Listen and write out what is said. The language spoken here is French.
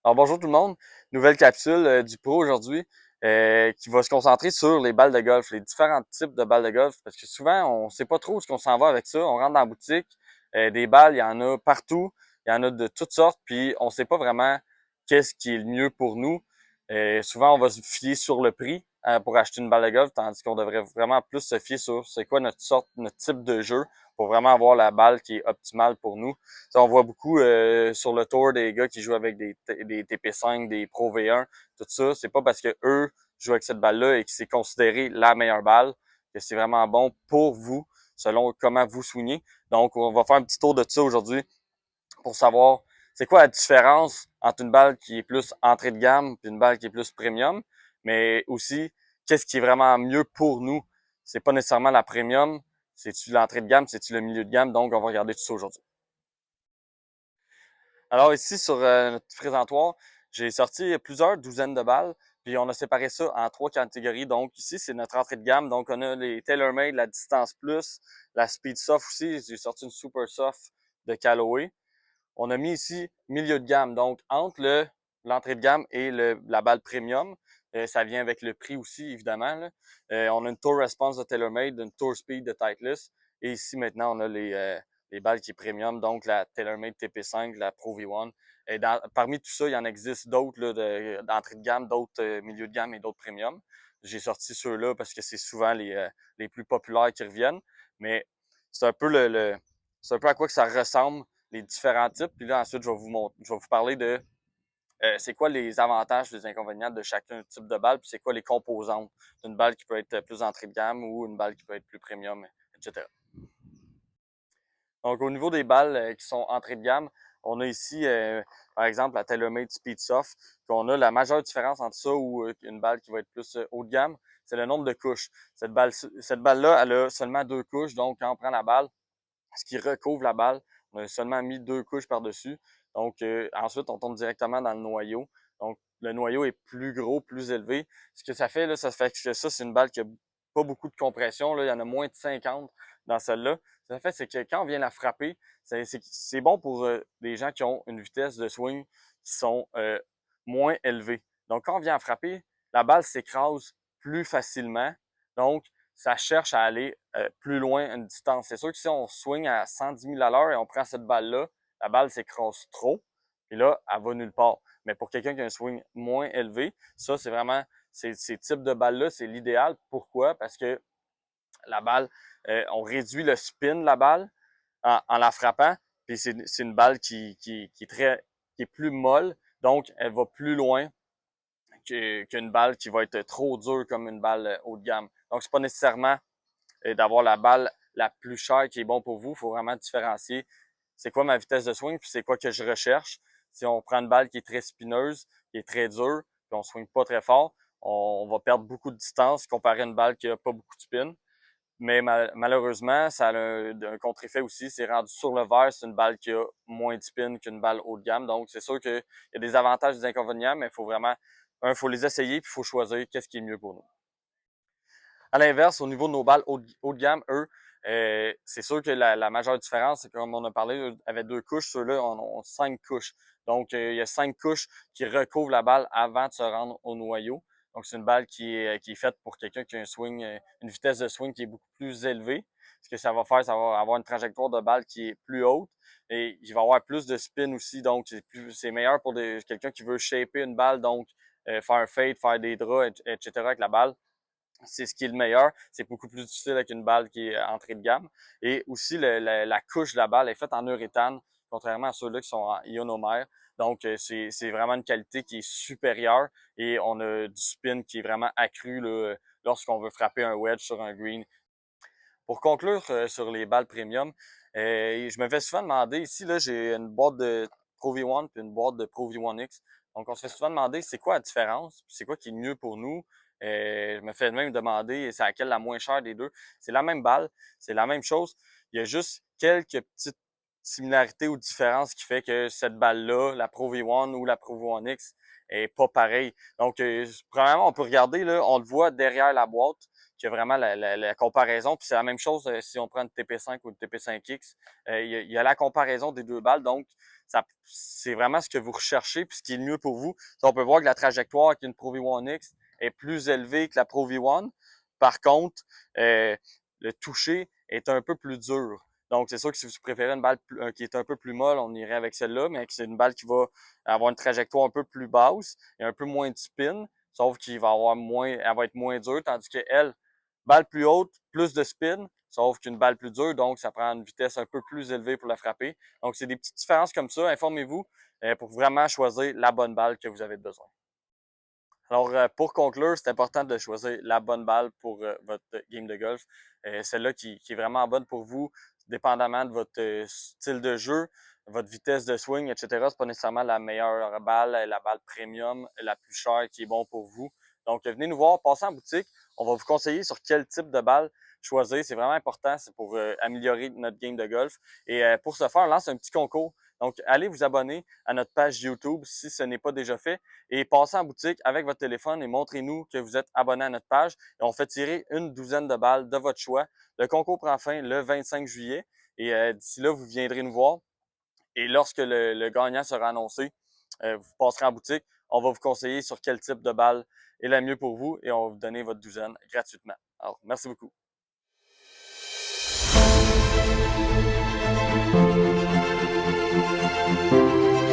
Alors bonjour tout le monde, nouvelle capsule du Pro aujourd'hui qui va se concentrer sur les balles de golf, les différents types de balles de golf, parce que souvent on sait pas trop où ce qu'on s'en va avec ça. On rentre dans la boutique, des balles, il y en a partout, il y en a de toutes sortes, puis on sait pas vraiment qu'est-ce qui est le mieux pour nous. Souvent on va se fier sur le prix pour acheter une balle de golf, tandis qu'on devrait vraiment plus se fier sur c'est quoi notre type de jeu pour vraiment avoir la balle qui est optimale pour nous. T'sais, on voit beaucoup sur le tour des gars qui jouent avec des TP5, des Pro V1, tout ça. C'est pas parce que eux jouent avec cette balle-là et que c'est considéré la meilleure balle que c'est vraiment bon pour vous, selon comment vous swingez. Donc, on va faire un petit tour de ça aujourd'hui pour savoir c'est quoi la différence entre une balle qui est plus entrée de gamme et une balle qui est plus premium, mais aussi qu'est-ce qui est vraiment mieux pour nous. C'est pas nécessairement la premium, c'est-tu l'entrée de gamme, c'est-tu le milieu de gamme, donc on va regarder tout ça aujourd'hui. Alors ici, sur notre présentoir, j'ai sorti plusieurs douzaines de balles, puis on a séparé ça en trois catégories. Donc ici, c'est notre entrée de gamme. Donc on a les TaylorMade, la Distance Plus, la Speed Soft aussi. J'ai sorti une Super Soft de Callaway. On a mis ici milieu de gamme, donc entre l'entrée de gamme et la balle premium. Ça vient avec le prix aussi, évidemment. Là. On a une Tour Response de TaylorMade, une Tour Speed de Titleist. Et ici, maintenant, on a les balles qui est premium, donc la TaylorMade TP5, la Pro V1. Et parmi tout ça, il y en existe d'autres d'entrée de gamme, d'autres milieu de gamme et d'autres premium. J'ai sorti ceux-là parce que c'est souvent les plus populaires qui reviennent. Mais c'est un peu c'est un peu à quoi que ça ressemble les différents types. Puis là, ensuite, je vais vous parler de c'est quoi les avantages et les inconvénients de chacun type de balle, puis c'est quoi les composantes d'une balle qui peut être plus entrée de gamme ou une balle qui peut être plus premium, etc. Donc, au niveau des balles qui sont entrée de gamme, on a ici, par exemple, la TaylorMade Speed Soft, qu'on a la majeure différence entre ça ou une balle qui va être plus haut de gamme, c'est le nombre de couches. Cette balle-là, elle a seulement deux couches, donc quand on prend la balle, ce qui recouvre la balle. On a seulement mis deux couches par-dessus. Donc, ensuite, on tombe directement dans le noyau. Donc, le noyau est plus gros, plus élevé. Ce que ça fait, là, ça fait que ça, c'est une balle qui a pas beaucoup de compression. Là. Il y en a moins de 50 dans celle-là. Ce que ça fait, c'est que quand on vient la frapper, c'est bon pour des gens qui ont une vitesse de swing qui sont moins élevées. Donc, quand on vient la frapper, la balle s'écrase plus facilement. Donc, ça cherche à aller plus loin une distance. C'est sûr que si on swing à 110 000 à l'heure et on prend cette balle-là, la balle s'écrase trop, et là, elle va nulle part. Mais pour quelqu'un qui a un swing moins élevé, ça, c'est vraiment, ces types de balles-là, c'est l'idéal. Pourquoi? Parce que la balle, on réduit le spin de la balle en la frappant, puis c'est une balle qui est plus molle, donc elle va plus loin qu'une balle qui va être trop dure comme une balle haut de gamme. Donc, c'est pas nécessairement d'avoir la balle la plus chère qui est bon pour vous. Il faut vraiment différencier c'est quoi ma vitesse de swing puis c'est quoi que je recherche. Si on prend une balle qui est très spineuse, qui est très dure, puis on swing pas très fort, on va perdre beaucoup de distance comparé à une balle qui a pas beaucoup de spin. Mais malheureusement, ça a un contre-effet aussi. C'est rendu sur le verre, c'est une balle qui a moins de spin qu'une balle haut de gamme. Donc, c'est sûr qu'il y a des avantages et des inconvénients, mais il faut vraiment, faut les essayer puis il faut choisir qu'est-ce qui est mieux pour nous. À l'inverse, au niveau de nos balles haut de gamme, eux, c'est sûr que la majeure différence, c'est comme on a parlé, avec deux couches, ceux-là ont cinq couches. Donc, il y a cinq couches qui recouvrent la balle avant de se rendre au noyau. Donc, c'est une balle qui est faite pour quelqu'un qui a un swing, une vitesse de swing qui est beaucoup plus élevée. Ce que ça va faire, ça va avoir une trajectoire de balle qui est plus haute et il va avoir plus de spin aussi. Donc, c'est meilleur pour quelqu'un qui veut shaper une balle, donc faire un fade, faire des draws, etc. avec la balle. C'est ce qui est le meilleur. C'est beaucoup plus difficile avec une balle qui est entrée de gamme. Et aussi, la couche de la balle est faite en uréthane, contrairement à ceux-là qui sont en ionomère. Donc, c'est vraiment une qualité qui est supérieure et on a du spin qui est vraiment accru là, lorsqu'on veut frapper un wedge sur un green. Pour conclure sur les balles premium, je me fais souvent demander, ici, là, j'ai une boîte de Pro V1 puis une boîte de Pro V1X. Donc, on se fait souvent demander c'est quoi la différence, c'est quoi qui est mieux pour nous. Je me fais même demander c'est laquelle la moins chère des deux. C'est la même balle, c'est la même chose. Il y a juste quelques petites similarité ou différence qui fait que cette balle-là, la Pro V1 ou la Pro V1 X, est pas pareille. Donc, premièrement, on peut regarder, là, on le voit derrière la boîte, qu'il y a vraiment la comparaison. Puis c'est la même chose si on prend une TP5 ou une TP5X. Il y a la comparaison des deux balles. Donc, c'est vraiment ce que vous recherchez puis ce qui est le mieux pour vous. On peut voir que la trajectoire avec une Pro V1 X est plus élevée que la Pro V1. Par contre, le toucher est un peu plus dur. Donc, c'est sûr que si vous préférez une balle qui est un peu plus molle, on irait avec celle-là, mais c'est une balle qui va avoir une trajectoire un peu plus basse et un peu moins de spin, sauf qu'il va avoir moins, elle va être moins dure, tandis que elle, balle plus haute, plus de spin, sauf qu'une balle plus dure, donc ça prend une vitesse un peu plus élevée pour la frapper. Donc, c'est des petites différences comme ça. Informez-vous pour vraiment choisir la bonne balle que vous avez besoin. Alors, pour conclure, c'est important de choisir la bonne balle pour votre game de golf. Celle-là qui est vraiment bonne pour vous, dépendamment de votre style de jeu, votre vitesse de swing, etc. C'est pas nécessairement la meilleure balle, la balle premium, la plus chère qui est bon pour vous. Donc, venez nous voir, passez en boutique. On va vous conseiller sur quel type de balle choisir. C'est vraiment important, c'est pour améliorer notre game de golf. Et pour ce faire, on lance un petit concours. Donc, allez vous abonner à notre page YouTube si ce n'est pas déjà fait et passez en boutique avec votre téléphone et montrez-nous que vous êtes abonné à notre page et on fait tirer une douzaine de balles de votre choix. Le concours prend fin le 25 juillet et d'ici là, vous viendrez nous voir et lorsque le gagnant sera annoncé, vous passerez en boutique. On va vous conseiller sur quel type de balle est la mieux pour vous et on va vous donner votre douzaine gratuitement. Alors, merci beaucoup.